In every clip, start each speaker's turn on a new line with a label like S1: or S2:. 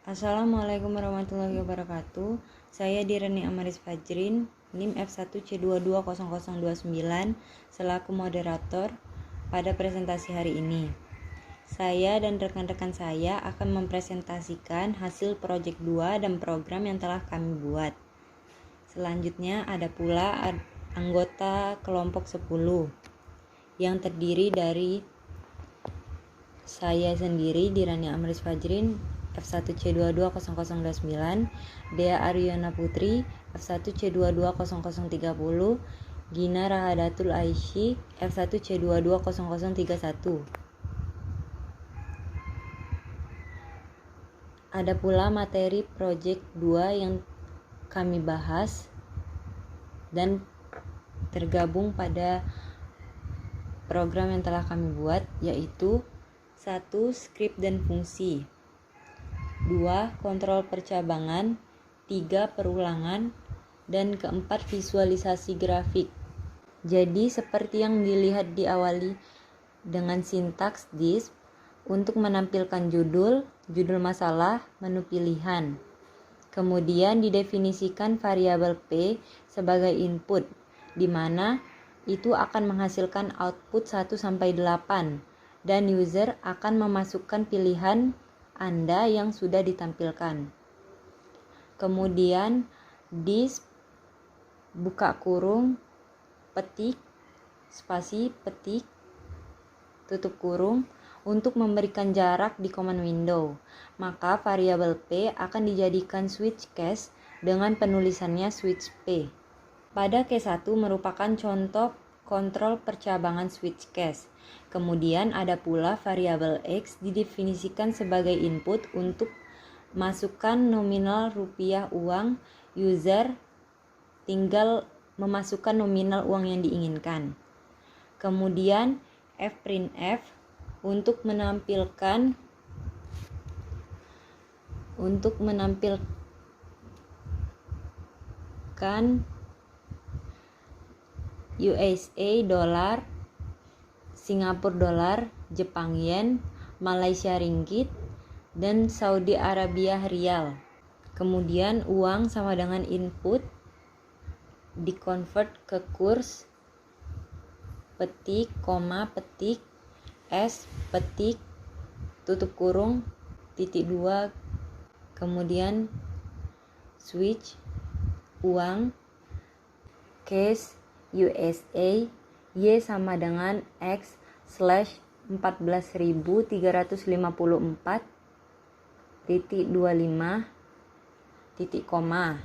S1: Assalamualaikum warahmatullahi wabarakatuh. Saya Direni Amaris Fajrin, NIM F1C220029 selaku moderator pada presentasi hari ini. Saya dan rekan-rekan saya akan mempresentasikan hasil proyek 2 dan program yang telah kami buat. Selanjutnya ada pula anggota kelompok 10 yang terdiri dari saya sendiri, Dirani Amaris Fajrin, F1C220029, Dea Aryana Putri, F1C220030, Gina Rahadatul Aishi, F1C220031. Ada pula materi proyek 2 yang kami bahas dan tergabung pada program yang telah kami buat, yaitu 1. Skrip dan fungsi, 2. Kontrol percabangan, 3. Perulangan, dan keempat visualisasi grafik. Jadi seperti yang dilihat diawali dengan sintaks disk untuk menampilkan judul masalah, menu pilihan. Kemudian didefinisikan variabel P sebagai input, di mana itu akan menghasilkan output 1-8 dan user akan memasukkan pilihan Anda yang sudah ditampilkan. Kemudian disk buka kurung, petik, spasi, petik, tutup kurung untuk memberikan jarak di command window. Maka variabel P akan dijadikan switch case dengan penulisannya switch P. Pada case 1 merupakan contoh kontrol percabangan switch case. Kemudian ada pula variabel X didefinisikan sebagai input untuk masukkan nominal rupiah uang. User tinggal memasukkan nominal uang yang diinginkan. Kemudian fprintf untuk menampilkan USA dolar, Singapura dolar, Jepang yen, Malaysia ringgit, dan Saudi Arabia rial. Kemudian uang sama dengan input dikonvert ke kurs, petik, koma, petik, S, petik, tutup kurung, titik 2, kemudian switch, uang, case, USA, Y sama dengan X / 14.354.25 titik koma,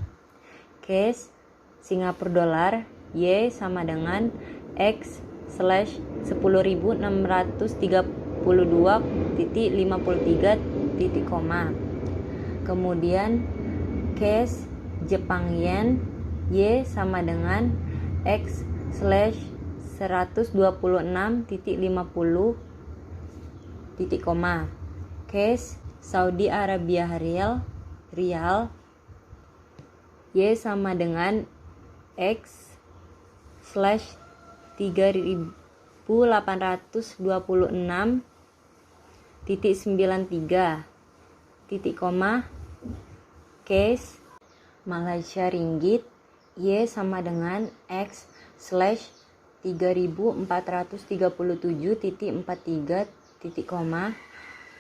S1: case, Singapura dolar, Y sama dengan X / 10.632.53 titik koma. Kemudian case Jepang yen, Y sama dengan X / 126.50 titik koma. Case Saudi Arabia rial, Y sama dengan X / 3.826.93 titik koma. Case Malaysia ringgit, Y sama dengan X / 3.437.43 titik koma.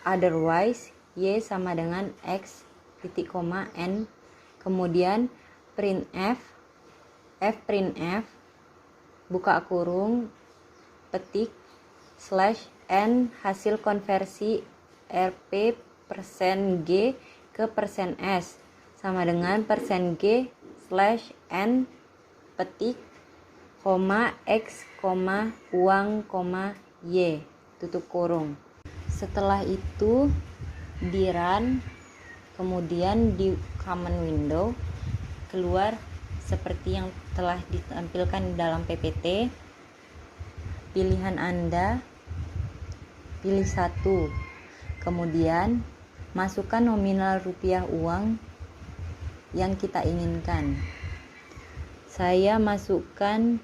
S1: Otherwise, Y sama dengan X titik koma N. Kemudian fprintf buka kurung, petik, / N hasil konversi Rp %G ke %S sama dengan %G / N petik, koma, X, koma, uang, koma, Y, tutup kurung. Setelah itu di run, kemudian di command window keluar seperti yang telah ditampilkan dalam PPT. Pilihan Anda, pilih 1, kemudian masukkan nominal rupiah uang yang kita inginkan. Saya masukkan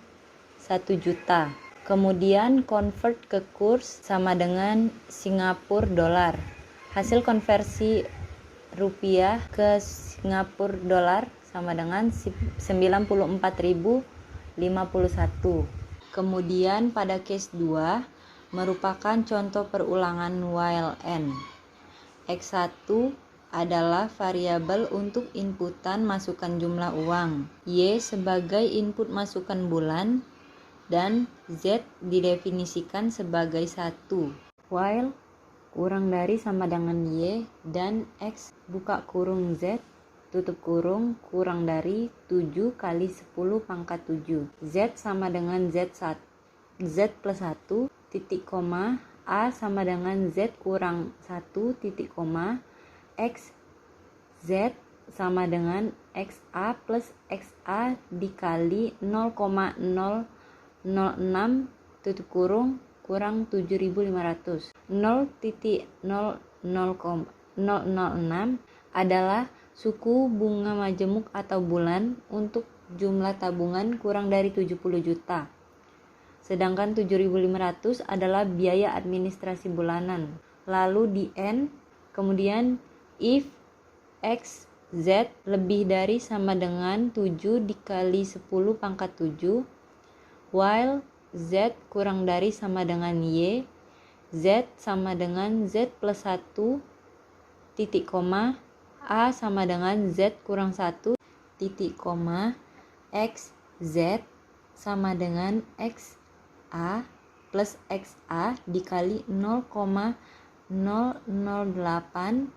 S1: 1 juta. Kemudian convert ke kurs sama dengan Singapura dolar. Hasil konversi rupiah ke Singapura dolar sama dengan 94.051. Kemudian pada case 2 merupakan contoh perulangan while n. X1 adalah variabel untuk inputan masukan jumlah uang, Y sebagai input masukan bulan, dan Z didefinisikan sebagai 1. While kurang dari sama dengan Y dan X buka kurung Z tutup kurung kurang dari 7 kali 10 pangkat 7. Z sama dengan Z1, Z plus 1, titik koma, A sama dengan Z kurang 1, titik koma, X, Z sama dengan XA plus XA dikali 0,006 tutup kurung kurang 7.500. 0,006 adalah suku bunga majemuk atau bulan untuk jumlah tabungan kurang dari 70 juta. Sedangkan 7.500 adalah biaya administrasi bulanan. Lalu di N, kemudian if X, Z lebih dari sama dengan 7 dikali 10 pangkat 7, while Z kurang dari sama dengan Y, Z sama dengan Z plus 1, titik koma, A sama dengan Z kurang 1, titik koma, X, Z sama dengan XA plus XA dikali 0,008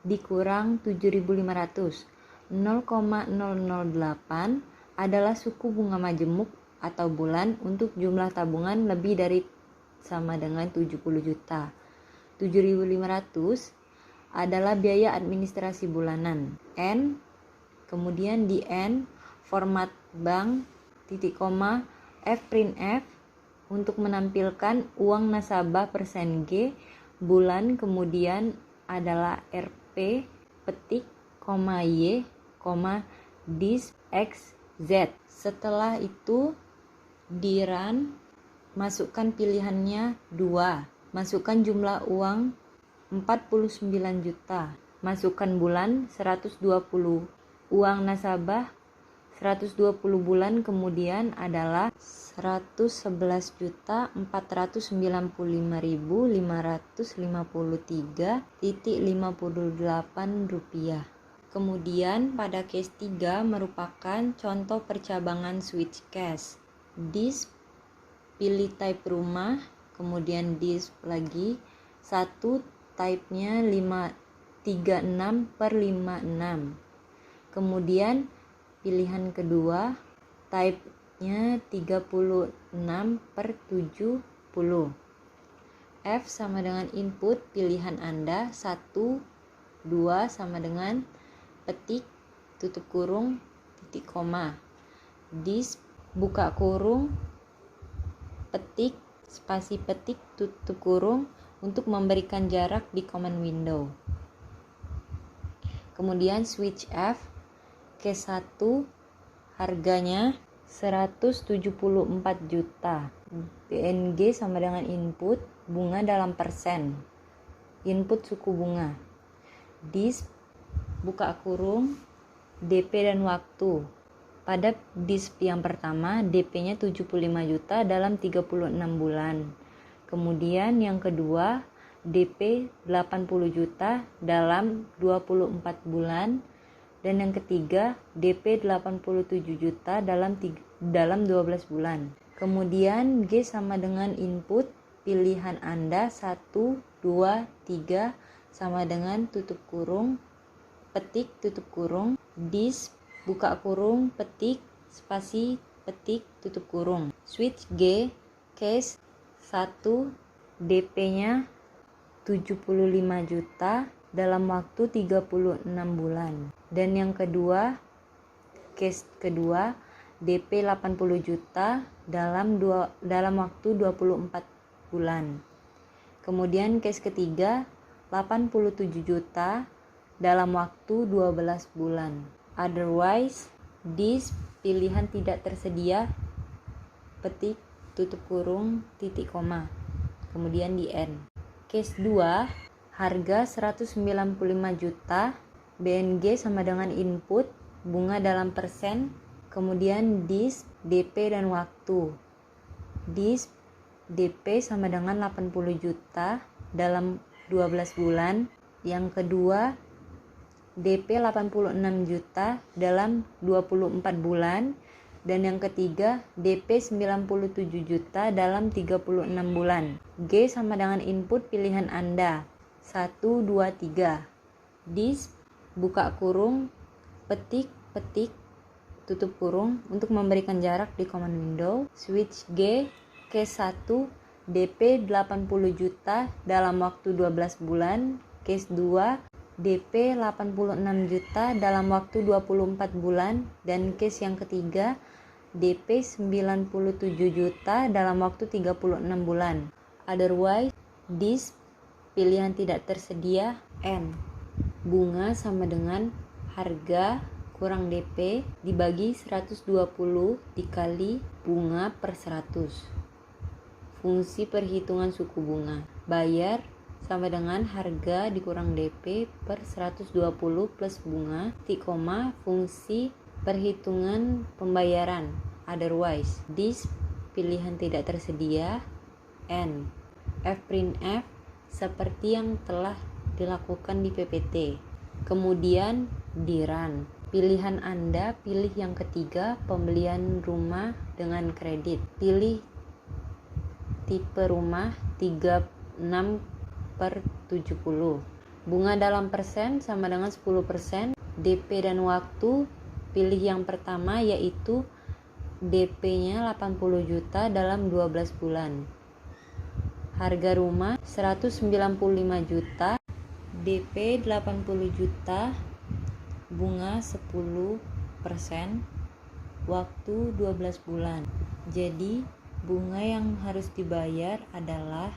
S1: dikurang 7.500. 0,008 adalah suku bunga majemuk atau bulan untuk jumlah tabungan lebih dari sama dengan 70 juta. 7.500 adalah biaya administrasi bulanan. N, kemudian di N format bank, titik koma, F print F untuk menampilkan uang nasabah persen G bulan, kemudian adalah RP petik koma Y koma dis X Z. Setelah itu di run, masukkan pilihannya 2, masukkan jumlah uang 49 juta, masukkan bulan 120, uang nasabah 120 bulan, kemudian adalah 111.595.553.58 rupiah. Kemudian pada case 3 merupakan contoh percabangan switch case. Dis pilih type rumah, kemudian dis lagi 1 type-nya 36/56. Kemudian pilihan kedua type-nya 36/70. F sama dengan input pilihan Anda, 1, 2 sama dengan petik tutup kurung titik koma. Dis buka kurung petik spasi petik tutup kurung untuk memberikan jarak di command window. Kemudian switch F case 1 harganya 174 juta. BNG sama dengan input bunga dalam persen, input suku bunga. Dis buka kurung DP dan waktu. Pada dis yang pertama DP-nya 75 juta dalam 36 bulan. Kemudian yang kedua DP 80 juta dalam 24 bulan, dan yang ketiga DP 87 juta dalam 12 bulan. Kemudian G sama dengan input pilihan Anda, 1, 2, 3 sama dengan tutup kurung petik tutup kurung dis buka kurung petik spasi petik tutup kurung. Switch G case 1 DP-nya 75 juta dalam waktu 36 bulan. Dan yang kedua, case kedua DP 80 juta dalam waktu 24 bulan. Kemudian case ketiga 87 juta dalam waktu 12 bulan. Otherwise, this pilihan tidak tersedia petik tutup kurung titik koma, kemudian di N. Case 2 harga 195 juta, BNG sama dengan input, bunga dalam persen, kemudian DIS, DP, dan waktu. DIS, DP sama dengan 80 juta dalam 12 bulan. Yang kedua, DP 86 juta dalam 24 bulan. Dan yang ketiga, DP 97 juta dalam 36 bulan. G sama dengan input pilihan Anda. 1, 2, 3. DIS, buka kurung, petik, tutup kurung untuk memberikan jarak di command window. Switch G, case 1, DP 80 juta dalam waktu 12 bulan. Case 2, DP 86 juta dalam waktu 24 bulan. Dan case yang ketiga, DP 97 juta dalam waktu 36 bulan. Otherwise, DIS, pilihan tidak tersedia, N. Bunga sama dengan harga kurang DP dibagi 120 dikali bunga per 100. Fungsi perhitungan suku bunga. Bayar sama dengan harga dikurang DP per 120 plus bunga, fungsi perhitungan pembayaran. Otherwise, DIS, pilihan tidak tersedia, N. Fprintf, seperti yang telah dilakukan di PPT. Kemudian DIRAN. Pilihan Anda, pilih yang ketiga, pembelian rumah dengan kredit. Pilih tipe rumah 36/70. Bunga dalam persen sama dengan 10%. DP dan waktu, pilih yang pertama yaitu DP-nya 80 juta dalam 12 bulan. Harga rumah 195 juta, DP 80 juta, bunga 10%, waktu 12 bulan. Jadi bunga yang harus dibayar adalah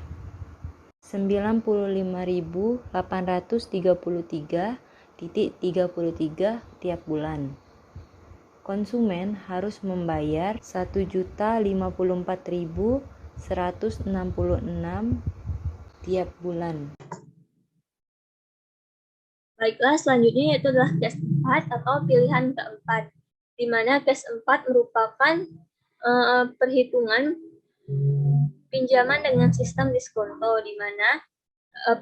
S1: 95.833,33 tiap bulan. Konsumen harus membayar 1.054.166 tiap bulan.
S2: Baiklah, selanjutnya yaitu adalah case 4 atau pilihan keempat, di mana case 4 merupakan perhitungan pinjaman dengan sistem diskonto, di mana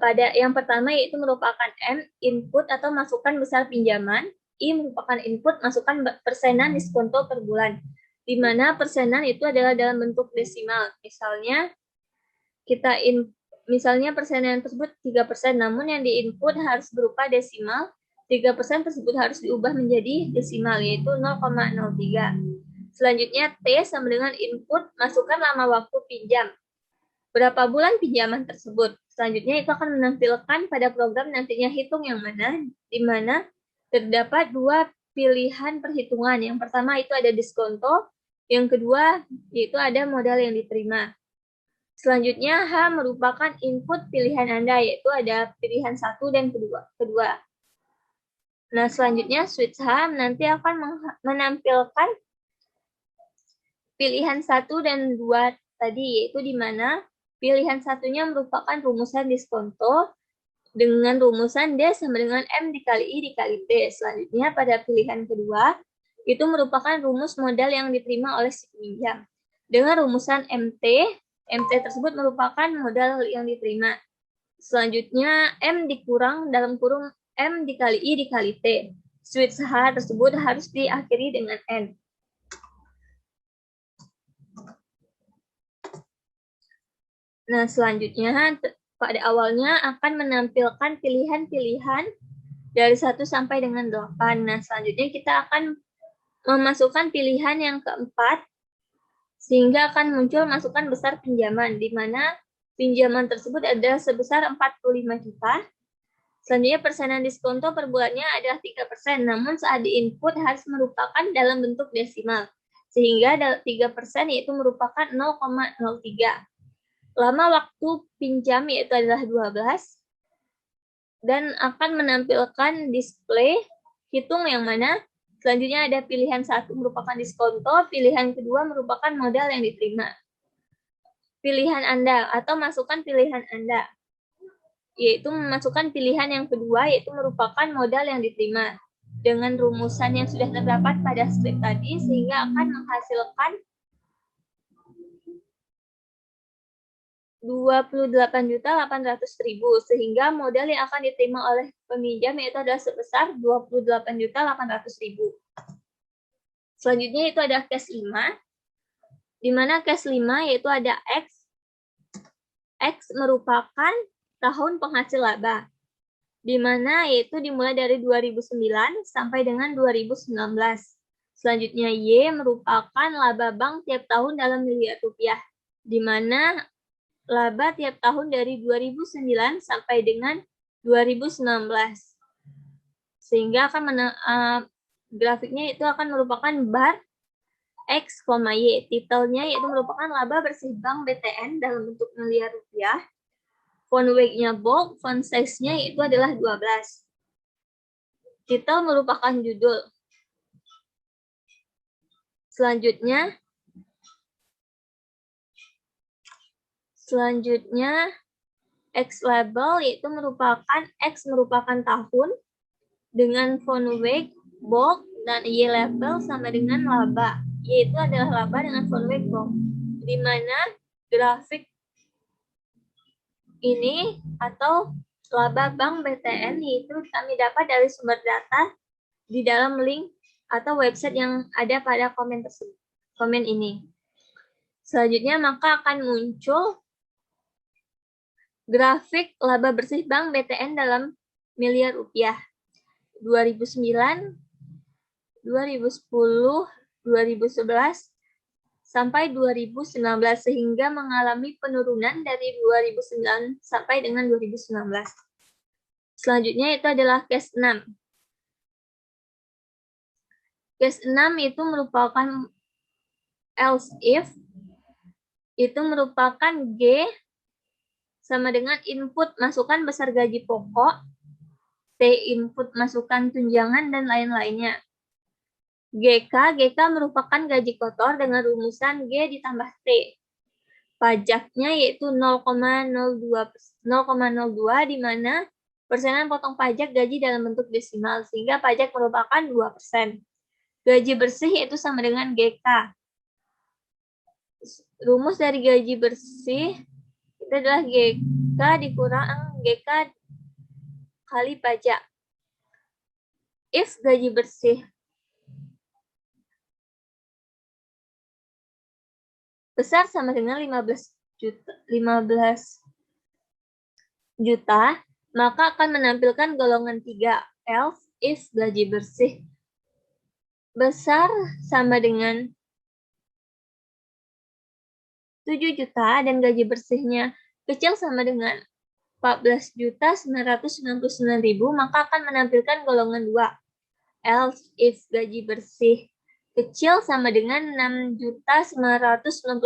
S2: pada yang pertama yaitu merupakan M, input atau masukan besar pinjaman. I merupakan input, masukan persenan diskonto per bulan, di mana persenan itu adalah dalam bentuk desimal. Misalnya persenan tersebut 3%, namun yang diinput harus berupa desimal. 3% tersebut harus diubah menjadi desimal, yaitu 0,03. Selanjutnya T sama dengan input, masukkan lama waktu pinjam. Berapa bulan pinjaman tersebut? Selanjutnya itu akan menampilkan pada program nantinya hitung yang mana, di mana terdapat dua pilihan perhitungan. Yang pertama itu ada diskonto, yang kedua yaitu ada modal yang diterima. Selanjutnya H merupakan input pilihan Anda, yaitu ada pilihan 1 dan kedua. Nah, selanjutnya switch H nanti akan menampilkan pilihan 1 dan 2 tadi, yaitu di mana pilihan satunya merupakan rumusan diskonto dengan rumusan D sama dengan M dikali I dikali T. Selanjutnya pada pilihan kedua, itu merupakan rumus modal yang diterima oleh si peminjam. Dengan rumusan MT tersebut merupakan modal yang diterima. Selanjutnya M dikurang dalam kurung M dikali I dikali T. Switch H tersebut harus diakhiri dengan N. Nah, selanjutnya pada awalnya akan menampilkan pilihan-pilihan dari 1 sampai dengan 8. Nah, selanjutnya kita akan memasukkan pilihan yang keempat, sehingga akan muncul masukan besar pinjaman, di mana pinjaman tersebut ada sebesar 45 juta. Selanjutnya persenan diskonto per bulannya adalah 3%, namun saat diinput harus merupakan dalam bentuk desimal, sehingga 3% yaitu merupakan 0,03. Lama waktu pinjam yaitu adalah 12, dan akan menampilkan display hitung yang mana selanjutnya ada pilihan 1 merupakan diskonto, pilihan kedua merupakan modal yang diterima. Pilihan Anda atau masukan pilihan Anda. yaitu memasukkan pilihan yang kedua, yaitu merupakan modal yang diterima dengan rumusan yang sudah terdapat pada skrip tadi, sehingga akan menghasilkan 28.800.000, sehingga modal yang akan diterima oleh peminjam yaitu adalah sebesar 28.800.000. Selanjutnya itu ada case 5, di mana case 5 yaitu ada X. X merupakan tahun penghasil laba, di mana yaitu dimulai dari 2009 sampai dengan 2019. Selanjutnya Y merupakan laba bank tiap tahun dalam miliar rupiah, di mana laba tiap tahun dari 2009 sampai dengan 2019. Sehingga akan grafiknya itu akan merupakan bar X, Y. Titelnya yaitu merupakan laba bersih bank BTN dalam bentuk miliar rupiah. Font weight-nya bold, font size-nya itu adalah 12. Titel merupakan judul. Selanjutnya X label yaitu merupakan X merupakan tahun dengan font weight bold dan Y label sama dengan laba, yaitu adalah laba dengan font weight bold, di mana grafik ini atau laba bank BTN itu kami dapat dari sumber data di dalam link atau website yang ada pada komen tersebut, komen ini. Selanjutnya maka akan muncul grafik laba bersih bank BTN dalam miliar rupiah 2009, 2010, 2011, sampai 2019, sehingga mengalami penurunan dari 2009 sampai dengan 2019. Selanjutnya itu adalah case 6. Case 6 itu merupakan else if, itu merupakan G sama dengan input masukkan besar gaji pokok, T input masukkan tunjangan, dan lain-lainnya. GK merupakan gaji kotor dengan rumusan G ditambah T. Pajaknya yaitu 0,02, di mana persenan potong pajak gaji dalam bentuk desimal, sehingga pajak merupakan 2%. Gaji bersih yaitu sama dengan GK. Rumus dari gaji bersih itu adalah GK dikurang GK kali pajak. If gaji bersih besar sama dengan 15 juta, maka akan menampilkan golongan 3. Else if gaji bersih besar sama dengan 7 juta dan gaji bersihnya kecil sama dengan 14.999.000, maka akan menampilkan golongan 2. Else if gaji bersih kecil sama dengan 6.999.000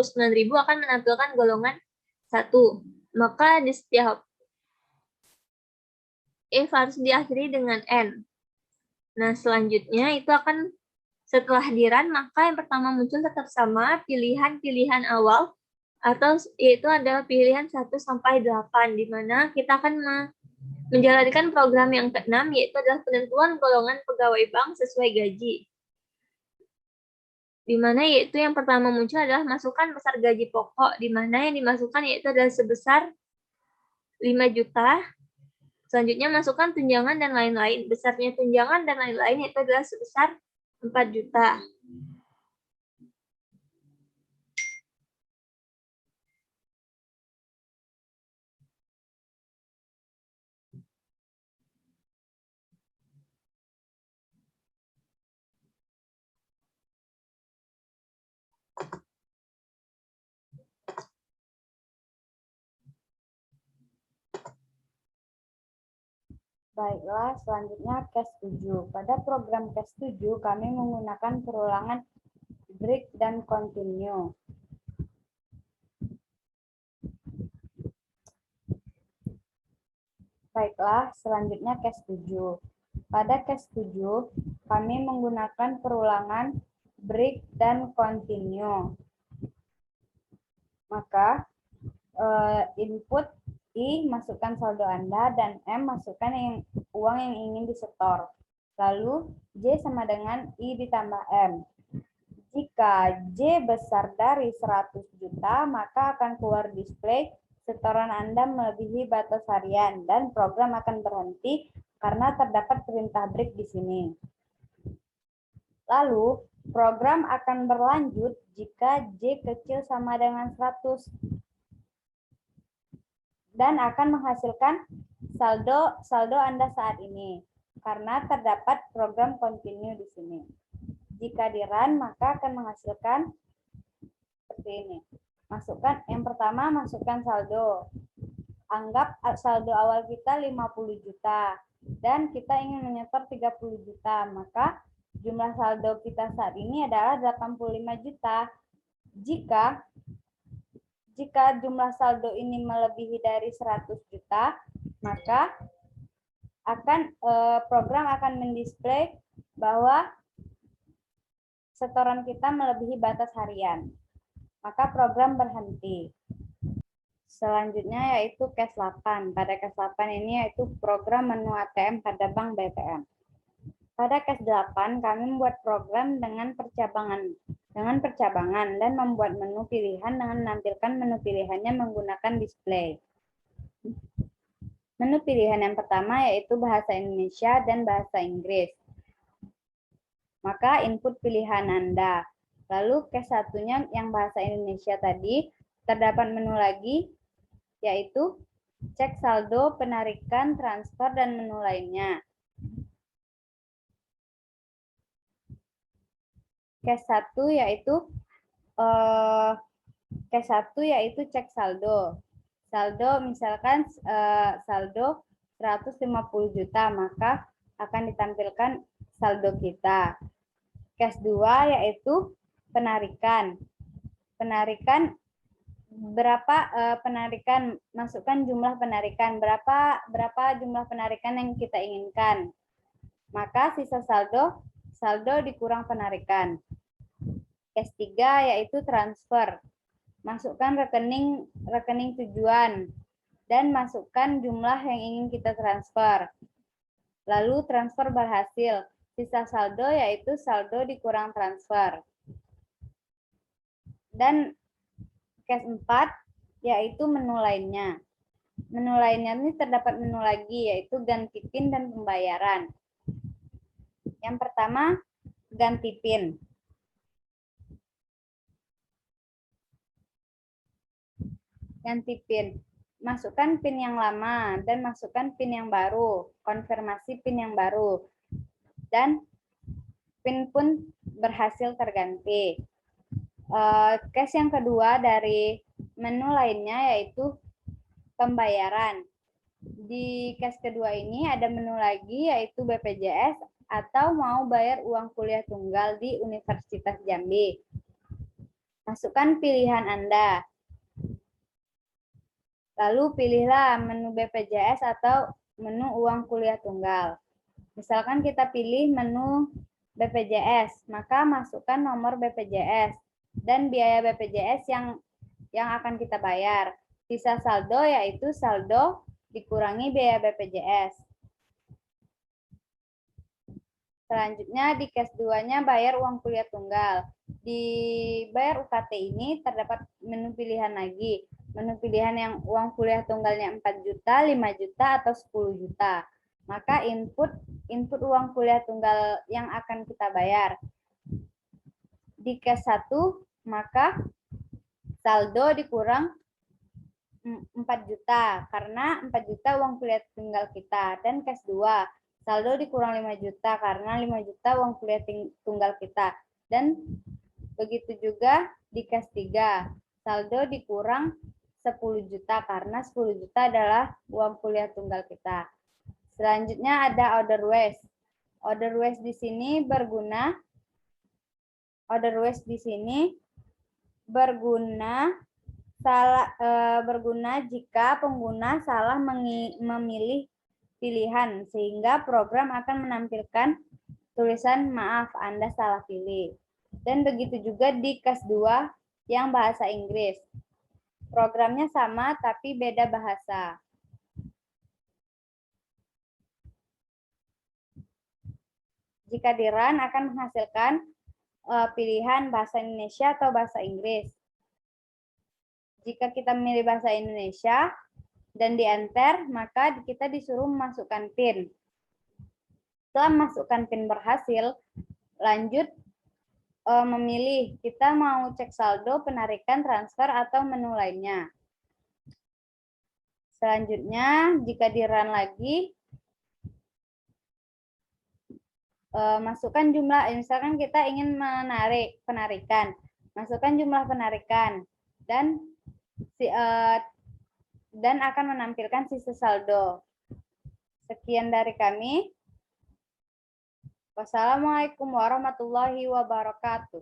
S2: akan menampilkan golongan 1. Maka di setiap if harus diakhiri dengan N. Nah, selanjutnya itu akan setelah di-run, maka yang pertama muncul tetap sama pilihan-pilihan awal, atau yaitu adalah pilihan 1 sampai 8, di mana kita akan menjalankan program yang ke-6, yaitu adalah penentuan golongan pegawai bank sesuai gaji. Di mana yaitu yang pertama muncul adalah masukkan besar gaji pokok, di mana yang dimasukkan yaitu adalah sebesar 5 juta. Selanjutnya masukkan tunjangan dan lain-lain. Besarnya tunjangan dan lain-lain yaitu adalah sebesar 4 juta.
S1: Baiklah, selanjutnya case 7. Pada program case 7, kami menggunakan perulangan break dan continue. Baiklah, selanjutnya case 7. Pada case 7, kami menggunakan perulangan break dan continue. Maka input
S3: I, masukkan saldo Anda, dan M, masukkan uang yang ingin disetor. Lalu, J sama dengan I ditambah M. Jika J besar dari 100 juta, maka akan keluar display setoran Anda melebihi batas harian, dan program akan berhenti karena terdapat perintah break di sini. Lalu, program akan berlanjut jika J kecil sama dengan 100 dan akan menghasilkan saldo Anda saat ini karena terdapat program continue di sini. Jika di run, maka akan menghasilkan seperti ini. Yang pertama, masukkan saldo. Anggap saldo awal kita 50 juta dan kita ingin menyetor 30 juta, maka jumlah saldo kita saat ini adalah 85 juta. Jika jumlah saldo ini melebihi dari 100 juta, maka program akan mendisplay bahwa setoran kita melebihi batas harian. Maka program berhenti. Selanjutnya yaitu case 8. Pada case 8 ini yaitu program menu ATM pada Bank BTN. Pada case 8 kami membuat program dengan percabangan dan membuat menu pilihan dengan menampilkan menu pilihannya menggunakan display. Menu pilihan yang pertama yaitu bahasa Indonesia dan bahasa Inggris. Maka input pilihan Anda. Lalu case satunya yang bahasa Indonesia tadi, terdapat menu lagi, yaitu cek saldo, penarikan, transfer, dan menu lainnya. Case 1 yaitu cek saldo. Saldo misalkan saldo 150 juta, maka akan ditampilkan saldo kita. Case 2 yaitu penarikan. Penarikan masukkan jumlah penarikan, berapa jumlah penarikan yang kita inginkan. Maka sisa saldo dikurang penarikan. Case 3 yaitu transfer. Masukkan rekening tujuan dan masukkan jumlah yang ingin kita transfer. Lalu transfer berhasil. Sisa saldo yaitu saldo dikurang transfer. Dan case 4 yaitu menu lainnya. Menu lainnya ini terdapat menu lagi yaitu ganti PIN dan pembayaran. Yang pertama, ganti PIN. Ganti PIN. Masukkan PIN yang lama dan masukkan PIN yang baru. Konfirmasi PIN yang baru. Dan PIN pun berhasil terganti. Case yang kedua dari menu lainnya yaitu pembayaran. Di case kedua ini ada menu lagi yaitu BPJS atau mau bayar uang kuliah tunggal di Universitas Jambi. Masukkan pilihan Anda. Lalu pilihlah menu BPJS atau menu uang kuliah tunggal. Misalkan kita pilih menu BPJS, maka masukkan nomor BPJS dan biaya BPJS yang akan kita bayar. Sisa saldo yaitu saldo dikurangi biaya BPJS. Selanjutnya di case 2-nya bayar uang kuliah tunggal. Di bayar UKT ini terdapat menu pilihan lagi. Menu pilihan yang uang kuliah tunggalnya 4 juta, 5 juta, atau 10 juta. Maka input uang kuliah tunggal yang akan kita bayar. Di case 1, maka saldo dikurang 4 juta, karena 4 juta uang kuliah tunggal kita. Dan case 2, saldo dikurang 5 juta, karena 5 juta uang kuliah tunggal kita. Dan begitu juga di case 3, saldo dikurang 10 juta, karena 10 juta adalah uang kuliah tunggal kita. Selanjutnya ada order waste. Order waste di sini berguna jika pengguna salah memilih pilihan, sehingga program akan menampilkan tulisan maaf Anda salah pilih. Dan begitu juga di case 2 yang bahasa Inggris. Programnya sama tapi beda bahasa. Jika di-run akan menghasilkan pilihan bahasa Indonesia atau bahasa Inggris. Jika kita memilih bahasa Indonesia dan di-enter, maka kita disuruh memasukkan PIN. Setelah memasukkan PIN berhasil, lanjut memilih kita mau cek saldo, penarikan, transfer, atau menu lainnya. Selanjutnya, jika di-run lagi, masukkan jumlah, misalkan kita ingin menarik penarikan, masukkan jumlah penarikan dan akan menampilkan sisa saldo. Sekian dari kami. Wassalamualaikum warahmatullahi wabarakatuh.